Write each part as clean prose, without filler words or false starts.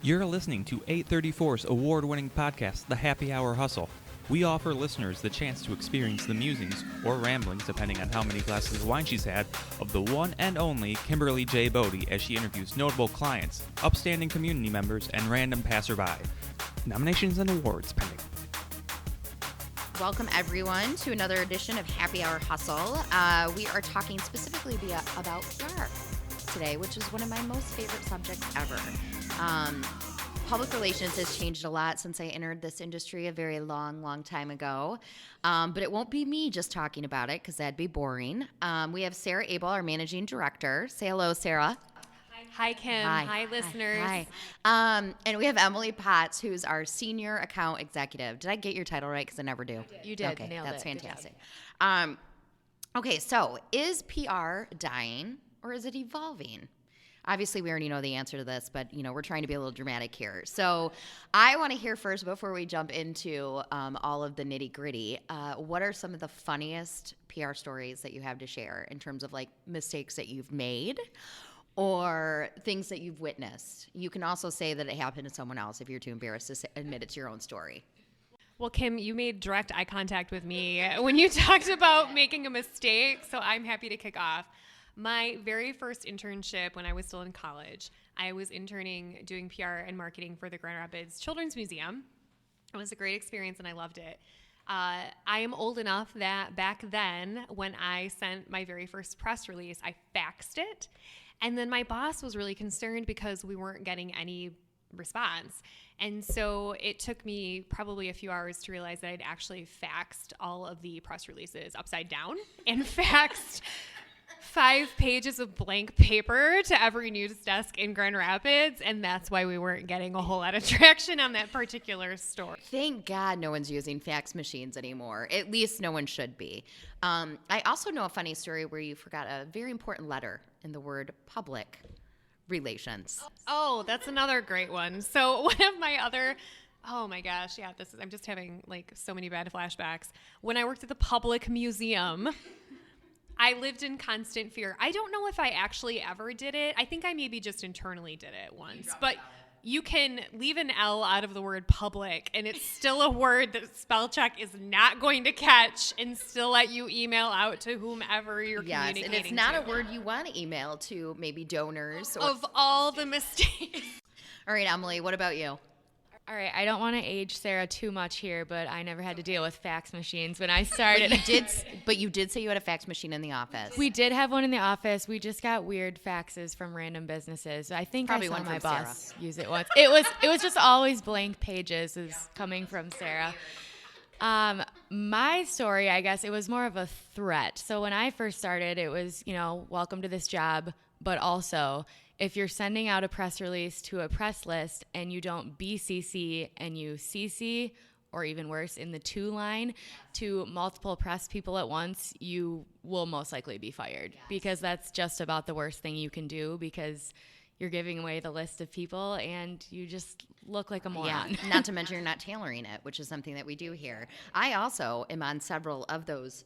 You're listening to 834's award-winning podcast, The Happy Hour Hustle. We offer listeners the chance to experience the musings, or ramblings depending on how many glasses of wine she's had, of the one and only Kimberly J. Bodie as she interviews notable clients, upstanding community members, and random passerby. Nominations and awards pending. Welcome, everyone, to another edition of Happy Hour Hustle. We are talking specifically about PR today, which is one of my most favorite subjects ever. Public relations has changed a lot since I entered this industry a very long time ago. But it won't be me just talking about it because that'd be boring. We have Sarah Abel, our managing director. Say hello, Sarah. Hi, Kim. Hi, listeners. Hi. And we have Emily Potts, who's our senior account executive. Did I get your title right? Because I never do. You did. Okay, Nailed that's it. fantastic. Okay, so is PR dying or is it evolving? Obviously, we already know the answer to this, but, we're trying to be a little dramatic here. So I want to hear first, before we jump into all of the nitty-gritty, what are some of the funniest PR stories that you have to share in terms of, mistakes that you've made or things that you've witnessed? You can also say that it happened to someone else if you're too embarrassed to admit it's your own story. Well, Kim, you made direct eye contact with me when you talked about making a mistake, so I'm happy to kick off. My very first internship when I was still in college, I was interning doing PR and marketing for the Grand Rapids Children's Museum. It was a great experience and I loved it. I am old enough that back then when I sent my very first press release, I faxed it. And then my boss was really concerned because we weren't getting any response. And so it took me probably a few hours to realize that I'd actually faxed all of the press releases upside down and faxed 5 pages of blank paper to every news desk in Grand Rapids, and that's why we weren't getting a whole lot of traction on that particular story. Thank God no one's using fax machines anymore. At least no one should be. I also know a funny story where you forgot a very important letter in the word public relations. Oh, that's another great one. So one of my other... Oh my gosh, yeah, I'm just having so many bad flashbacks. When I worked at the Public Museum... I lived in constant fear. I don't know if I actually ever did it. I think I maybe just internally did it once. But you can leave an L out of the word public, and it's still a word that spell check is not going to catch and still let you email out to whomever you're communicating to. Yes, and it's not a word you want to email to maybe donors. Of all the mistakes. All right, Emily, what about you? All right, I don't want to age Sarah too much here, but I never had to deal with fax machines when I started. But you did say you had a fax machine in the office. We did have one in the office. We just got weird faxes from random businesses. I think Probably I saw one my from boss use it once. It was just always blank pages is coming from Sarah. My story, I guess, it was more of a threat. So when I first started, it was, welcome to this job, but also if you're sending out a press release to a press list and you don't BCC and you CC, or even worse, in the to line to multiple press people at once, you will most likely be fired because that's just about the worst thing you can do because you're giving away the list of people and you just look like a moron. Yeah, not to mention you're not tailoring it, which is something that we do here. I also am on several of those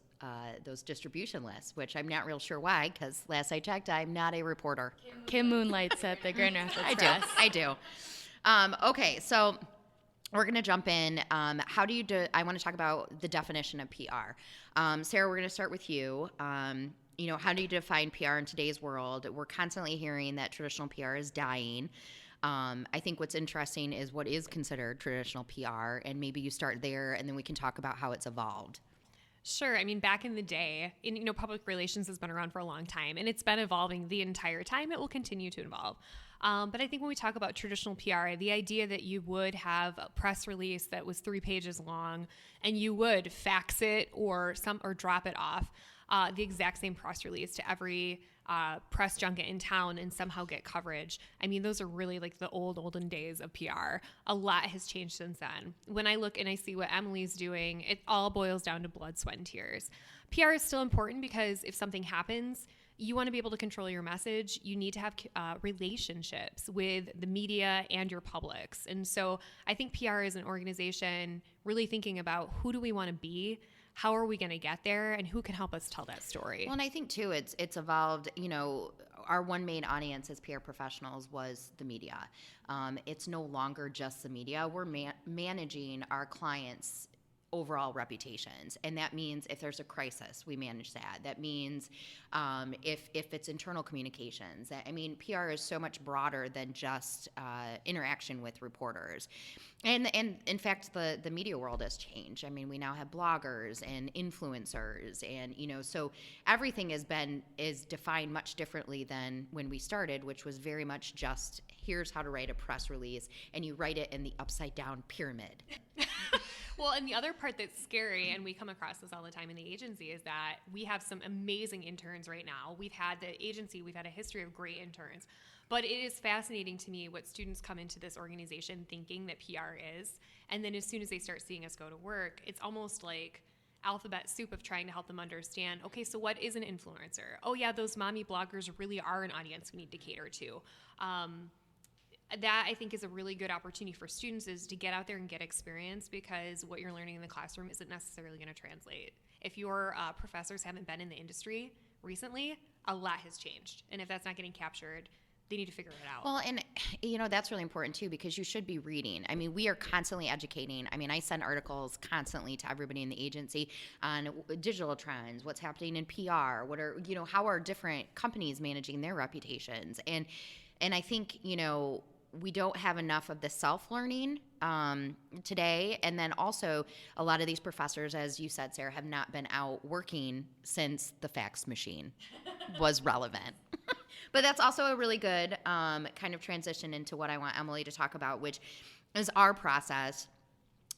distribution lists, which I'm not real sure why, because last I checked, I'm not a reporter. Kim moonlights at the Grand Rapids Press. I do. Okay, so we're going to jump in. How do you do? I want to talk about the definition of PR. Sarah, we're going to start with you. How do you define PR in today's world? We're constantly hearing that traditional PR is dying. I think what's interesting is what is considered traditional PR, and maybe you start there, and then we can talk about how it's evolved. Sure. I mean, back in the day, public relations has been around for a long time, and it's been evolving the entire time. It will continue to evolve. But I think when we talk about traditional PR, the idea that you would have a press release that was 3 pages long, and you would fax it or drop it off, the exact same press release to every press junket in town and somehow get coverage. I mean, those are really the olden days of PR. A lot has changed since then. When I look and I see what Emily's doing, it all boils down to blood, sweat, and tears. PR is still important because if something happens, you want to be able to control your message. You need to have relationships with the media and your publics. And so I think PR is an organization really thinking about who do we want to be? how are we going to get there, and who can help us tell that story? Well, and I think too, it's evolved. Our one main audience as PR professionals was the media. It's no longer just the media. We're managing our clients' overall reputations, and that means if there's a crisis, we manage that. That means if it's internal communications. PR is so much broader than just interaction with reporters. And in fact, the media world has changed. We now have bloggers and influencers, and so everything is defined much differently than when we started, which was very much just here's how to write a press release, and you write it in the upside down pyramid. Well, and the other part that's scary, and we come across this all the time in the agency, is that we have some amazing interns right now. We've had a history of great interns. But it is fascinating to me what students come into this organization thinking that PR is. And then as soon as they start seeing us go to work, it's almost like alphabet soup of trying to help them understand, okay, so what is an influencer? Oh yeah, those mommy bloggers really are an audience we need to cater to. That I think is a really good opportunity for students, is to get out there and get experience, because what you're learning in the classroom isn't necessarily going to translate. If your professors haven't been in the industry recently, a lot has changed. And if that's not getting captured, they need to figure it out. Well, and that's really important too, because you should be reading. We are constantly educating. I send articles constantly to everybody in the agency on digital trends, what's happening in PR, how are different companies managing their reputations. And I think, we don't have enough of the self-learning today. And then also a lot of these professors, as you said, Sarah, have not been out working since the fax machine was relevant. But that's also a really good kind of transition into what I want Emily to talk about, which is our process.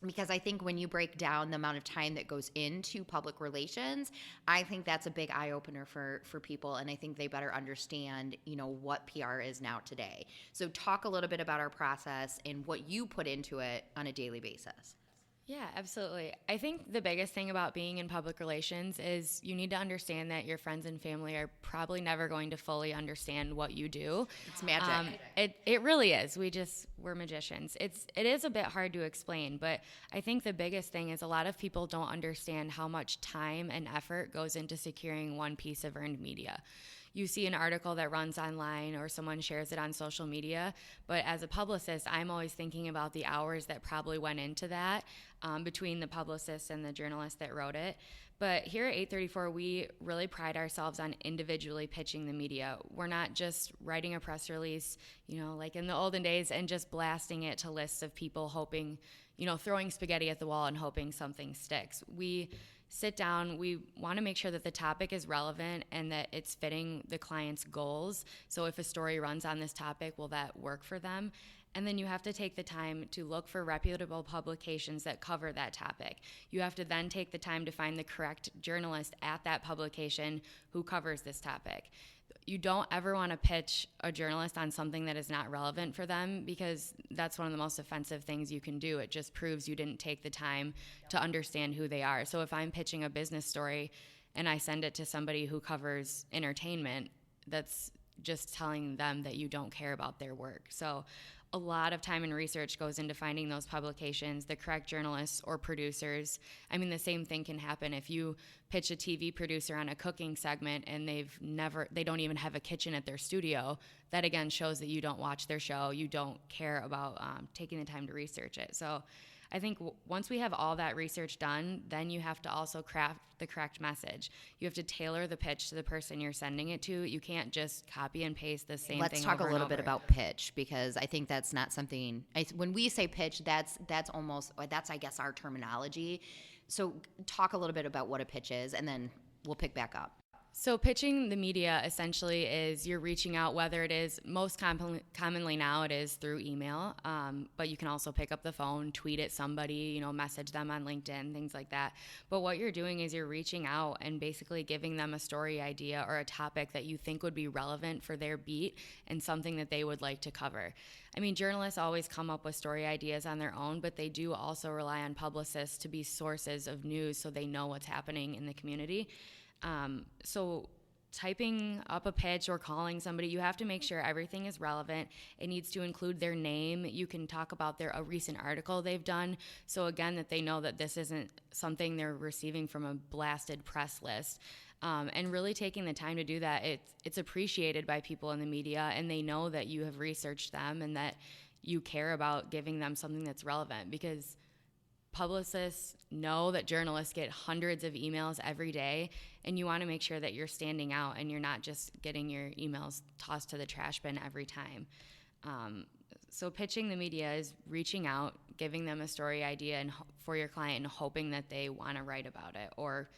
Because I think when you break down the amount of time that goes into public relations, I think that's a big eye-opener for people, and I think they better understand, what PR is now today. So talk a little bit about our process and what you put into it on a daily basis. Yeah, absolutely. I think the biggest thing about being in public relations is you need to understand that your friends and family are probably never going to fully understand what you do. It's magic. It really is. We're magicians. It is a bit hard to explain, but I think the biggest thing is a lot of people don't understand how much time and effort goes into securing one piece of earned media. You see an article that runs online or someone shares it on social media, but as a publicist, I'm always thinking about the hours that probably went into that between the publicist and the journalist that wrote it. But here at 834, we really pride ourselves on individually pitching the media. We're not just writing a press release, like in the olden days, and just blasting it to lists of people hoping, throwing spaghetti at the wall and hoping something sticks. We sit down, we want to make sure that the topic is relevant and that it's fitting the client's goals. So if a story runs on this topic, will that work for them? And then you have to take the time to look for reputable publications that cover that topic. You have to then take the time to find the correct journalist at that publication who covers this topic. You don't ever want to pitch a journalist on something that is not relevant for them, because that's one of the most offensive things you can do. It just proves you didn't take the time to understand who they are. So if I'm pitching a business story and I send it to somebody who covers entertainment, that's just telling them that you don't care about their work. So a lot of time and research goes into finding those publications, the correct journalists or producers. The same thing can happen if you pitch a TV producer on a cooking segment and they don't even have a kitchen at their studio. That again shows that you don't watch their show, you don't care about taking the time to research it. So I think once we have all that research done, then you have to also craft the correct message. You have to tailor the pitch to the person you're sending it to. You can't just copy and paste the same thing. Let's talk a little bit about pitch, because I think that's not something, when we say pitch, that's I guess our terminology. So talk a little bit about what a pitch is, and then we'll pick back up. So pitching the media essentially is you're reaching out, whether it is most commonly now it is through email, but you can also pick up the phone, tweet at somebody, message them on LinkedIn, things like that. But what you're doing is you're reaching out and basically giving them a story idea or a topic that you think would be relevant for their beat and something that they would like to cover. Journalists always come up with story ideas on their own, but they do also rely on publicists to be sources of news so they know what's happening in the community. So typing up a pitch or calling somebody, you have to make sure everything is relevant. It needs to include their name. You can talk about a recent article they've done. So again, that they know that this isn't something they're receiving from a blasted press list. And really taking the time to do that, it's appreciated by people in the media, and they know that you have researched them and that you care about giving them something that's relevant, because publicists know that journalists get hundreds of emails every day, and you want to make sure that you're standing out and you're not just getting your emails tossed to the trash bin every time. So pitching the media is reaching out, giving them a story idea and for your client, and hoping that they want to write about it or,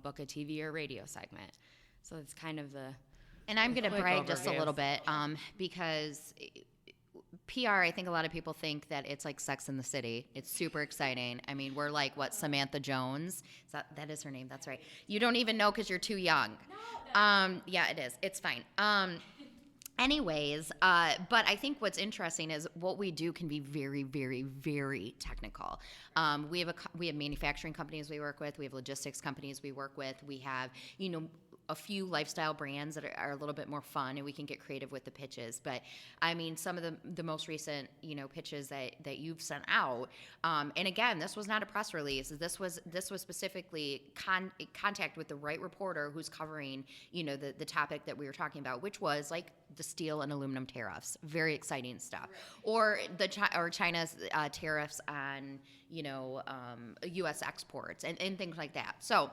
book a TV or radio segment. So it's kind of the... And I'm going to brag just a overview. little bit because PR, I think a lot of people think that it's like Sex in the City. It's super exciting. I mean, we're like, Samantha Jones? That is her name. That's right. You don't even know because you're too young. Yeah, it is. It's fine. Anyways, but I think what's interesting is what we do can be very, very, very technical. We have manufacturing companies we work with. We have logistics companies we work with. We have, a few lifestyle brands that are a little bit more fun, and we can get creative with the pitches. But I mean, some of the most recent, pitches that you've sent out, and again, this was not a press release. This was specifically contact with the right reporter who's covering, the topic that we were talking about, which was like the steel and aluminum tariffs. Very exciting stuff. Right. Or China's tariffs on, U.S. exports and things like that. So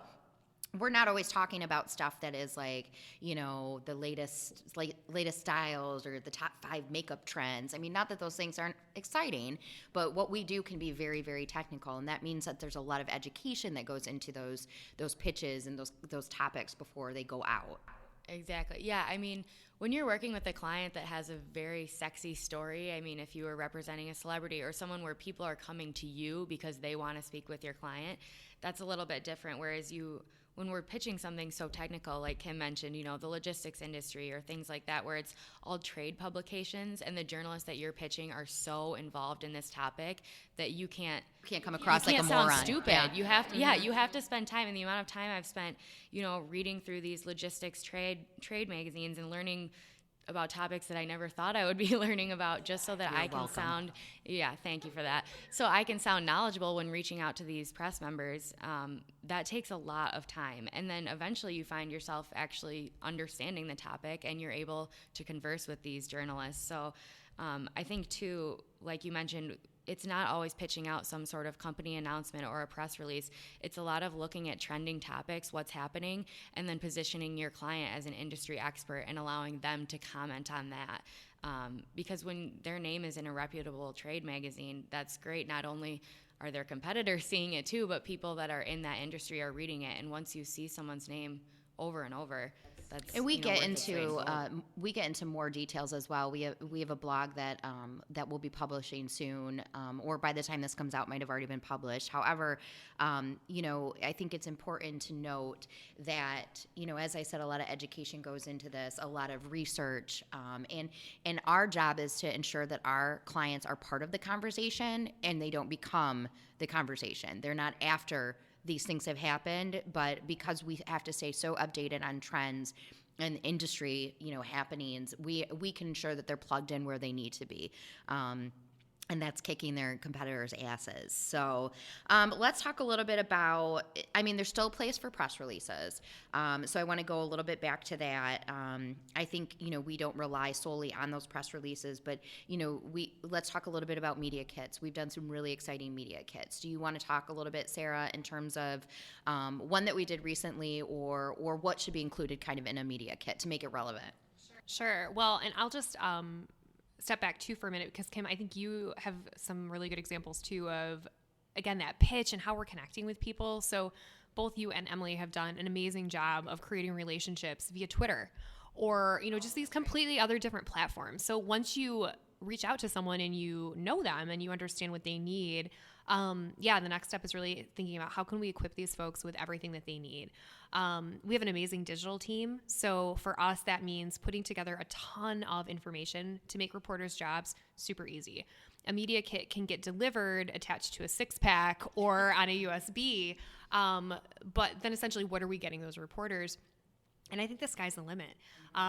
we're not always talking about stuff that is like, the latest styles or the top 5 makeup trends. I mean, not that those things aren't exciting, but what we do can be very, very technical, and that means that there's a lot of education that goes into those pitches and those topics before they go out. Exactly. Yeah. I mean, when you're working with a client that has a very sexy story, I mean, if you were representing a celebrity or someone where people are coming to you because they want to speak with your client, that's a little bit different. Whereas when we're pitching something so technical, like Kim mentioned, the logistics industry or things like that, where it's all trade publications and the journalists that you're pitching are so involved in this topic that you can't come across like a sound moron. Stupid. Yeah. You have to, you have to spend time. And the amount of time I've spent, reading through these logistics trade magazines and learning about topics that I never thought I would be learning about, just so that I can welcome. thank you for that. So I can sound knowledgeable when reaching out to these press members. That takes a lot of time. And then eventually you find yourself actually understanding the topic and you're able to converse with these journalists. So I think too, like you mentioned, it's not always pitching out some sort of company announcement or a press release. It's a lot of looking at trending topics, what's happening, and then positioning your client as an industry expert and allowing them to comment on that. Because when their name is in a reputable trade magazine, that's great. Not only are their competitors seeing it too, but people that are in that industry are reading it. And once you see someone's name over and over, that's, and we get worth its weight in gold. into more details as well. We have a blog that we'll be publishing soon, or by the time this comes out, might have already been published. However, I think it's important to note that as I said, a lot of education goes into this, a lot of research, and our job is to ensure that our clients are part of the conversation and they don't become the conversation. They're not after these things have happened, but because we have to stay so updated on trends and industry, happenings, we can ensure that they're plugged in where they need to be. And that's kicking their competitors' asses. So let's talk a little bit about, there's still a place for press releases. So I want to go a little bit back to that. I think, we don't rely solely on those press releases, but, let's talk a little bit about media kits. We've done some really exciting media kits. Do you want to talk a little bit, Sarah, in terms of one that we did recently or what should be included kind of in a media kit to make it relevant? Sure. Well, and I'll just step back too for a minute, because Kim, I think you have some really good examples too of, again, that pitch and how we're connecting with people. So both you and Emily have done an amazing job of creating relationships via Twitter or, just these completely other different platforms. So once you reach out to someone and you know them and you understand what they need, the next step is really thinking about how can we equip these folks with everything that they need. We have an amazing digital team. So for us, that means putting together a ton of information to make reporters' jobs super easy. A media kit can get delivered attached to a 6-pack or on a USB. But then essentially, what are we getting those reporters? And I think the sky's the limit.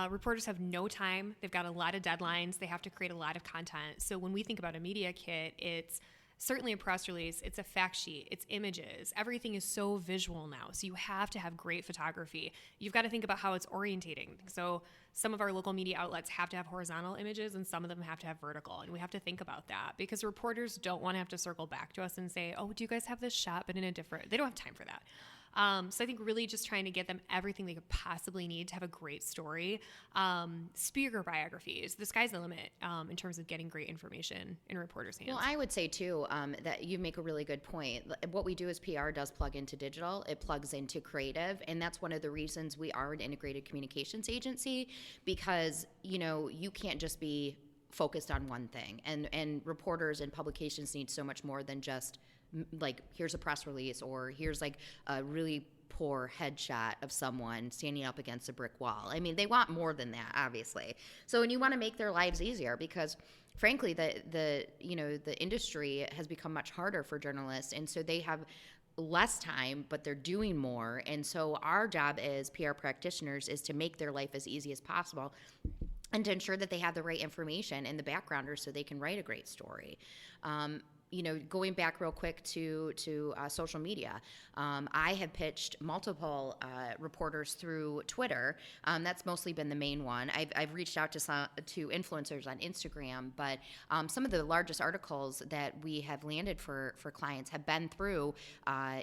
Reporters have no time. They've got a lot of deadlines. They have to create a lot of content. So when we think about a media kit, it's certainly a press release. It's a fact sheet. It's images. Everything is so visual now. So you have to have great photography. You've got to think about how it's orientating. So some of our local media outlets have to have horizontal images and some of them have to have vertical. And we have to think about that because reporters don't want to have to circle back to us and say, oh, do you guys have this shot, but in a different, they don't have time for that. So I think really just trying to get them everything they could possibly need to have a great story. Speaker biographies, the sky's the limit in terms of getting great information in reporters' hands. Well, I would say too that you make a really good point. What we do as PR does plug into digital. It plugs into creative, and that's one of the reasons we are an integrated communications agency because you can't just be focused on one thing, and reporters and publications need so much more than just like here's a press release or here's like a really poor headshot of someone standing up against a brick wall. I mean, they want more than that, obviously. So, and you want to make their lives easier because, frankly, the industry has become much harder for journalists, and so they have less time, but they're doing more. And so, our job as PR practitioners is to make their life as easy as possible, and to ensure that they have the right information and the backgrounders so they can write a great story. Going back real quick to social media, I have pitched multiple reporters through Twitter. That's mostly been the main one. I've reached out to influencers on Instagram, but some of the largest articles that we have landed for clients have been through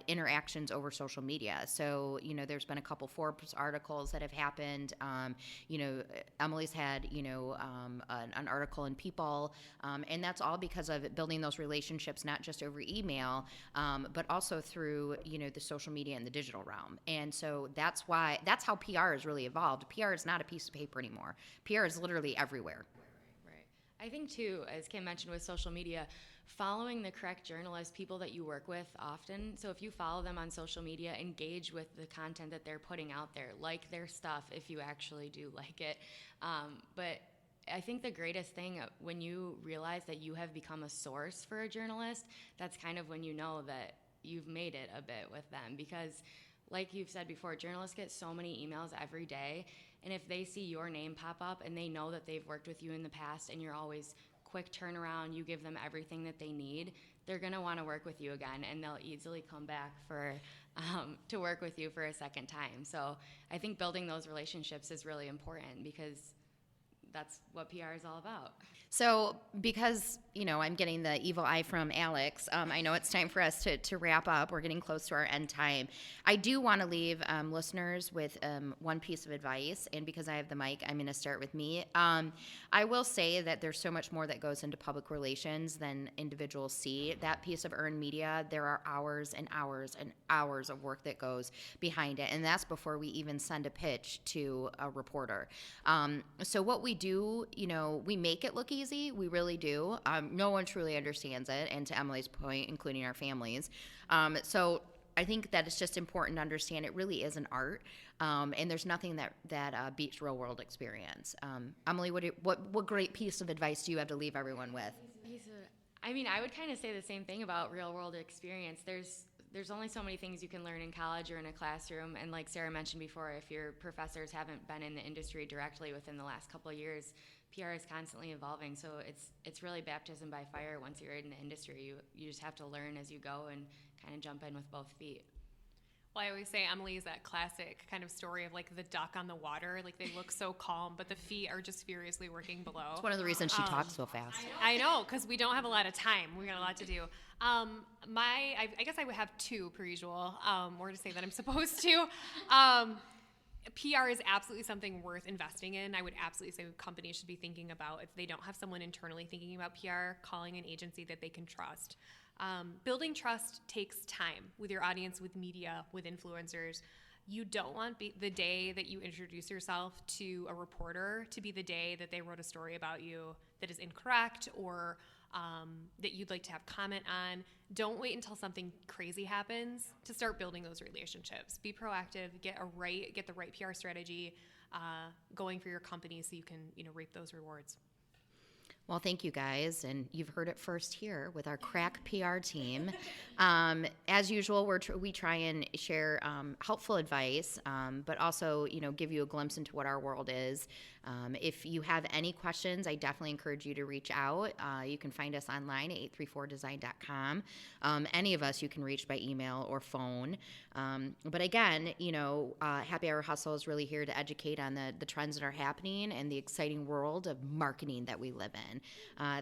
interactions over social media. So, there's been a couple Forbes articles that have happened. Emily's had, an article in People, and that's all because of building those relationships, not just over email, but also through, the social media and the digital realm. And so that's how PR has really evolved. PR is not a piece of paper anymore. PR is literally everywhere. Right. I think too, as Kim mentioned with social media, following the correct journalists, people that you work with often. So if you follow them on social media, engage with the content that they're putting out there, like their stuff if you actually do like it. But I think the greatest thing when you realize that you have become a source for a journalist, that's kind of when you know that you've made it a bit with them. Because like you've said before, journalists get so many emails every day. And if they see your name pop up and they know that they've worked with you in the past and you're always quick turnaround, you give them everything that they need, they're going to want to work with you again, and they'll easily come back to work with you for a second time. So I think building those relationships is really important because that's what PR is all about. So because, I'm getting the evil eye from Alex, I know it's time for us to wrap up. We're getting close to our end time. I do want to leave listeners with one piece of advice, and because I have the mic, I'm going to start with me. I will say that there's so much more that goes into public relations than individuals see. That piece of earned media, there are hours and hours and hours of work that goes behind it, and that's before we even send a pitch to a reporter. So what we do, we make it look easy. We really do. No one truly understands it, and to Emily's point, including our families. So I think that it's just important to understand it really is an art, and there's nothing that beats real world experience. Emily, what great piece of advice do you have to leave everyone with? I would kind of say the same thing about real world experience. There's only so many things you can learn in college or in a classroom, and like Sarah mentioned before, if your professors haven't been in the industry directly within the last couple of years, PR is constantly evolving, so it's really baptism by fire once you're in the industry. You just have to learn as you go and kind of jump in with both feet. Well, I always say Emily is that classic kind of story of like the duck on the water. Like they look so calm, but the feet are just furiously working below. It's one of the reasons she talks so fast. I know, because we don't have a lot of time. We got a lot to do. I guess I would have two per usual, more to say that I'm supposed to. PR is absolutely something worth investing in. I would absolutely say companies should be thinking about, if they don't have someone internally thinking about PR, calling an agency that they can trust. Building trust takes time with your audience, with media, with influencers. You don't want the day that you introduce yourself to a reporter to be the day that they wrote a story about you that is incorrect or that you'd like to have comment on. Don't wait until something crazy happens to start building those relationships. Be proactive, get the right PR strategy going for your company so you can reap those rewards. Well, thank you guys, and you've heard it first here with our crack PR team. As usual, we try and share helpful advice, but also, give you a glimpse into what our world is. If you have any questions, I definitely encourage you to reach out. You can find us online at 834design.com. Any of us you can reach by email or phone. But again, Happy Hour Hustle is really here to educate on the trends that are happening and the exciting world of marketing that we live in.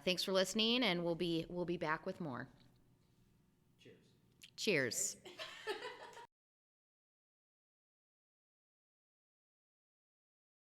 Thanks for listening, and we'll be back with more. Cheers.